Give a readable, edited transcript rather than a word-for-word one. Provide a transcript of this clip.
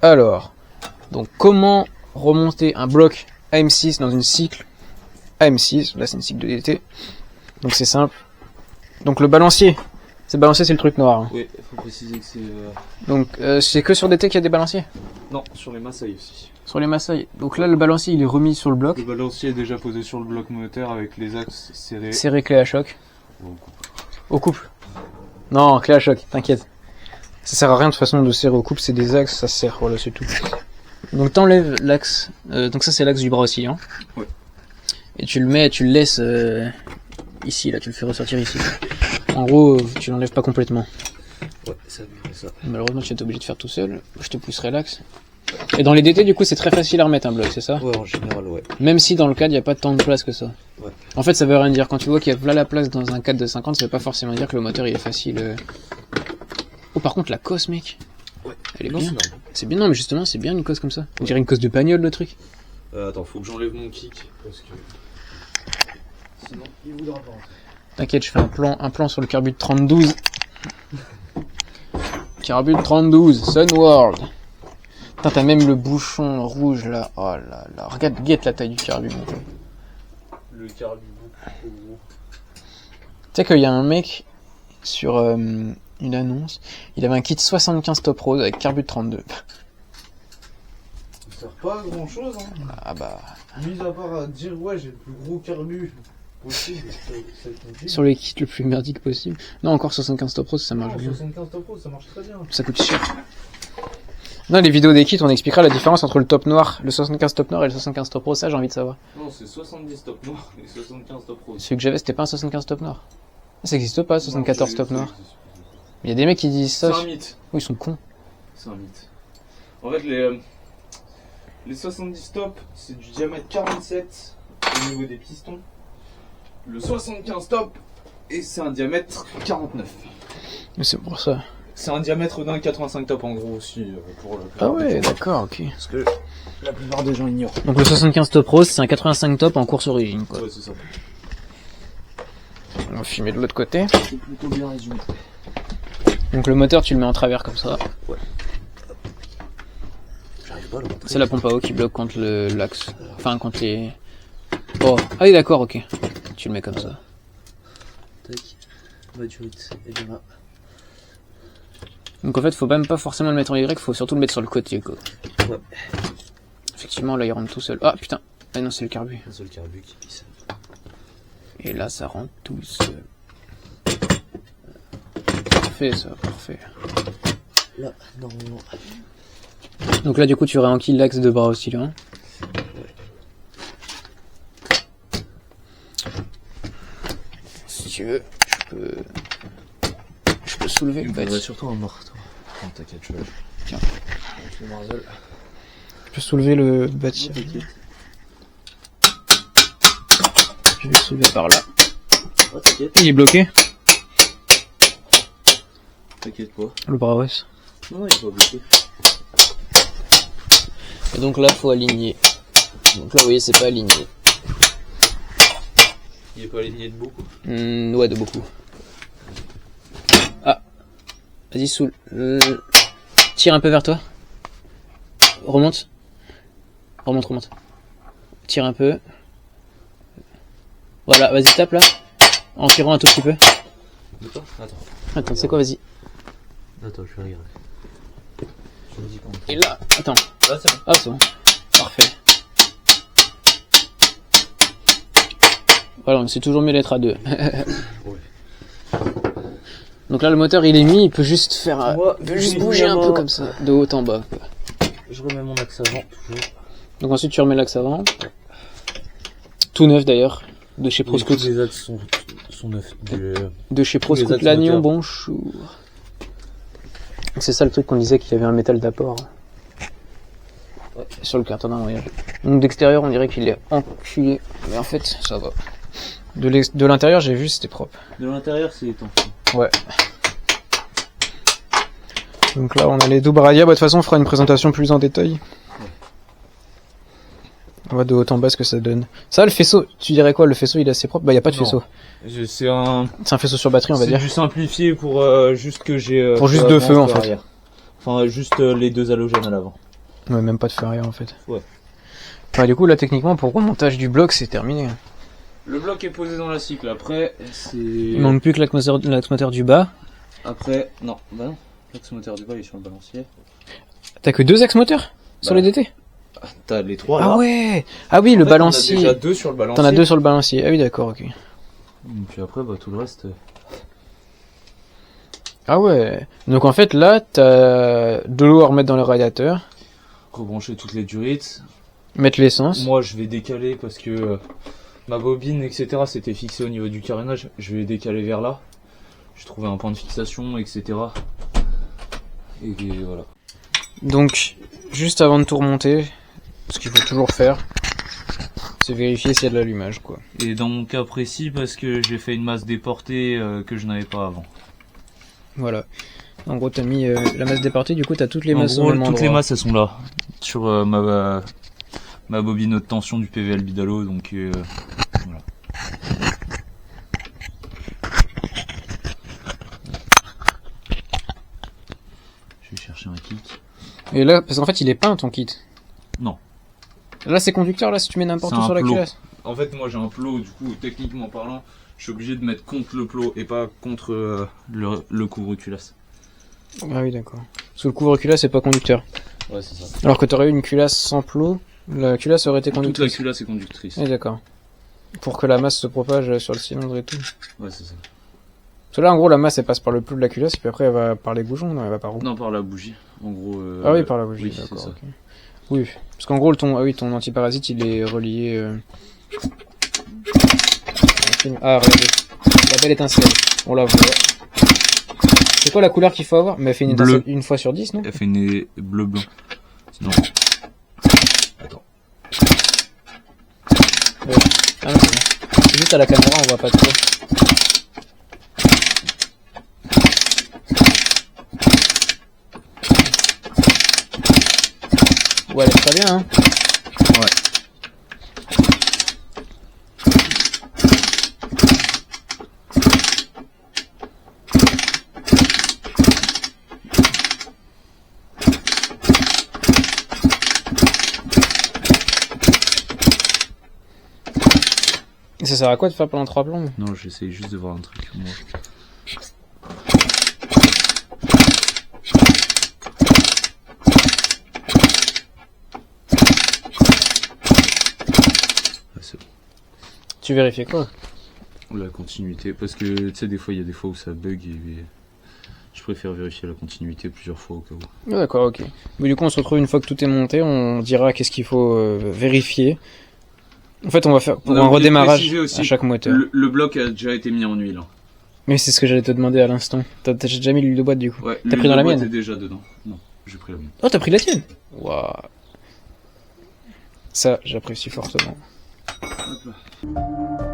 Alors, donc comment remonter un bloc AM6 dans une cycle AM6, là c'est une cycle de DT, donc c'est simple. Donc le balancier, c'est le truc noir. Hein. Oui, il faut préciser que c'est... Donc c'est que sur DT qu'il y a des balanciers? Non, sur les Maasai aussi. Sur les Maasai. Donc là le balancier il est remis sur le bloc. Le balancier est déjà posé sur le bloc moteur avec les axes serrés. Serré clé à choc. Au couple. Au couple. Non, clé à choc, t'inquiète. Ça sert à rien de toute façon de serrer au couple, c'est des axes, ça sert, voilà c'est tout. Donc t'enlèves l'axe, donc ça c'est l'axe du bras oscillant. Ouais. Et tu le laisses ici, là, tu le fais ressortir ici. En gros, tu l'enlèves pas complètement. Ouais, ça fait ça. Malheureusement tu es obligé de faire tout seul, je te pousserai l'axe. Et dans les DT du coup c'est très facile à remettre un bloc, c'est ça? Ouais, en général, ouais. Même si dans le cadre il n'y a pas tant de place que ça. Ouais. En fait ça veut rien dire, quand tu vois qu'il y a là la place dans un cadre de 50, ça veut pas forcément dire que le moteur il est facile. Oh par contre la cosse mec, Ouais. elle est Non, bien. c'est C'est bien, non mais justement c'est bien une cosse comme ça. On dirait une cosse de bagnole le truc. attends, faut que j'enlève mon kick, parce que... Sinon, il voudra pas rentrer. T'inquiète, je fais un plan sur le carbu de 3012. Carbu de 3012, Sunworld. Putain, t'as même le bouchon rouge là. Oh là là, regarde, guette la taille du carbu. Le carbu beaucoup trop gros. Tu sais qu'il y a un mec sur une annonce, il avait un kit 75 top rose avec carbu de 32. Ça sert pas à grand chose, hein. Ah bah... Mis à part à dire, ouais, j'ai le plus gros carbu possible, Sur les kits le plus merdique possible. Non, encore 75 top rose, ça marche bien. 75 top rose, ça marche très bien. Ça coûte cher. Dans les vidéos des kits, on expliquera la différence entre le top noir, le 75 top noir et le 75 top rose, ça j'ai envie de savoir. Non, c'est 70 top noir et 75 top rose. Celui que j'avais, c'était pas un 75 top noir. Ça existe pas, 74 top noir. Il y a des mecs qui disent ça. C'est un mythe. Oui, ils sont cons. C'est un mythe. En fait, les 70 top, c'est du diamètre 47 au niveau des pistons. Le 75 top, et c'est un diamètre 49. Mais c'est pour ça. C'est un diamètre d'un 85 top en gros aussi. Pour le Ah ouais, d'accord, ok. Parce que la plupart des gens ignorent. Donc le 75 top rose, c'est un 85 top en course origine, quoi. Ouais, c'est ça. On va filmer de l'autre côté. C'est plutôt bien résumé. Donc le moteur, tu le mets en travers comme ça. Ouais. J'arrive pas à le montrer. C'est la pompe à eau qui bloque contre l'axe. Enfin, contre les... Oh, ah oui, d'accord, ok. Tu le mets comme ça. Tac. Maturité, et bien là. Donc en fait, faut même pas forcément le mettre en Y, faut surtout le mettre sur le côté, quoi. Ouais. Effectivement, là, il rentre tout seul. Ah, putain. Ah non, c'est le carbu. C'est le carbu qui pisse. Et là, ça rentre tout seul. Parfait, ça, parfait. Là, normalement. Donc là, du coup, tu réenquilles l'axe de bras oscillant. Si tu veux, je peux soulever le bâti. Surtout un marteau. Non, t'inquiète, je vais. Tiens. Je le marzel. Je peux soulever le bâti. Je vais le soulever par là. Oh, t'inquiète. Il est bloqué, T'inquiète pas. le bras os. Non, il est pas bloqué. Et donc là, faut aligner. Donc là, vous voyez, c'est pas aligné. Il est pas aligné de beaucoup. Ouais, de beaucoup. Ah. Vas-y, soule. Tire un peu vers toi. Remonte. Remonte. Tire un peu. Voilà, vas-y, tape là. En tirant un tout petit peu. Attends, c'est quoi, vas-y. Attends, je vais regarder. Je me dis quand. Et là, attends. Là, c'est bon. Ah, c'est bon. Parfait. Voilà, c'est toujours mieux d'être à deux. Ouais. Donc là, le moteur, il est mis, il peut juste faire, Moi, il peut juste bouger un peu comme ça, de haut en bas, quoi. Je remets mon axe avant, toujours. Donc ensuite, tu remets l'axe avant. Tout neuf d'ailleurs, de chez Tous ProScout. les axes sont neufs. De chez les ProScout axes Lannion, moteurs. bonjour. C'est ça le truc qu'on disait qu'il y avait un métal d'apport. Ouais. Sur le carton d'arrière. Donc d'extérieur, on dirait qu'il est enculé. Mais en fait, ça va. De l'intérieur, j'ai vu, c'était propre. De l'intérieur, c'est étanche. Ouais. Donc là, on a les doubles radias. Bah, de toute façon, on fera une présentation plus en détail. On voit de haut en bas ce que ça donne. Ça, le faisceau, tu dirais quoi? Le faisceau, il est assez propre? Bah, il n'y a pas de Non. faisceau. C'est un faisceau sur batterie, on va dire. C'est du simplifié pour juste que j'ai. Pour juste peu deux avant, feux, en peu fait. arrière. Enfin, juste les deux halogènes à l'avant. Ouais, même pas de faire rien en fait. Ouais. Enfin, du coup, là, techniquement, pour remontage du bloc, c'est terminé. Le bloc est posé dans la cycle. Après, c'est. Il manque plus que l'axe-moteur du bas. Après, non, bah non. L'axe moteur du bas il est sur le balancier. T'as que 2 axes-moteurs sur les DT? T'as les 3 là. Ah ouais. Ah oui, le balancier. T'en as déjà 2 sur le balancier. T'en as 2 sur le balancier. Ah oui, d'accord, ok. Et puis après, bah tout le reste. Ah ouais. Donc en fait, là, t'as de l'eau à remettre dans le radiateur. Rebrancher toutes les durites. Mettre l'essence. Moi, je vais décaler parce que ma bobine, etc., c'était fixé au niveau du carénage. Je vais décaler vers là. J'ai trouvé un point de fixation, etc. Et voilà. Donc, juste avant de tout remonter, ce qu'il faut toujours faire, c'est vérifier s'il y a de l'allumage, quoi. Et dans mon cas précis, parce que j'ai fait une masse déportée que je n'avais pas avant. Voilà. En gros, t'as mis la masse déportée, du coup, t'as toutes les masses En au gros, même toutes endroit. les masses, elles sont là. Sur ma bobine haute tension du PVL Bidalo, donc voilà. Je vais chercher un kit. Et là, parce qu'en fait, il est peint ton kit. Non. Là, c'est conducteur, là, si tu mets n'importe C'est où un sur la plot. culasse. En fait, moi j'ai un plot, du coup, techniquement parlant, je suis obligé de mettre contre le plot et pas contre le couvre-culasse. Ah oui, d'accord. Parce que le couvre-culasse, c'est pas conducteur. Ouais, c'est ça. Alors que t'aurais eu une culasse sans plot, la culasse aurait été Toute la conductrice. culasse est conductrice. Oui, d'accord. Pour que la masse se propage sur le cylindre et tout. Ouais, c'est ça. Parce que là, en gros, la masse, elle passe par le plot de la culasse, et puis après, elle va par les boujons, non, elle va par où? Non, par la bougie. En gros. Ah oui, par la bougie, oui, c'est d'accord. ça. Ok. Oui, parce qu'en gros, ton antiparasite, il est relié. Ah, regardez, la belle étincelle, on la voit. C'est quoi la couleur qu'il faut avoir? Mais elle fait une Bleu. étincelle une fois sur 10, non? Elle fait une bleu-blanc. Non. Attends. Ouais. Ah non, c'est bon. C'est juste à la caméra, on voit pas trop. Ouais, elle est très bien, hein. Ouais. Et ça sert à quoi de faire pendant 3 plombes? Non, j'essaye juste de voir un truc. Moi. Ouais, c'est bon. Tu vérifies quoi? La continuité. Parce que tu sais, des fois, il y a des fois où ça bug et je préfère vérifier la continuité plusieurs fois au cas où. Ah, d'accord, ok. Mais du coup, on se retrouve une fois que tout est monté, on dira qu'est-ce qu'il faut vérifier. En fait, on va faire pour On a un oublié de redémarrage préciser aussi, à chaque moteur. Le bloc a déjà été mis en huile. Hein. Mais c'est ce que j'allais te demander à l'instant. T'as déjà mis l'huile de boîte du coup? Ouais, T'as pris dans la mienne? T'es déjà dedans. Non, j'ai pris la mienne. Oh, t'as pris la tienne? Waouh. Ça, j'apprécie fortement. Hop là.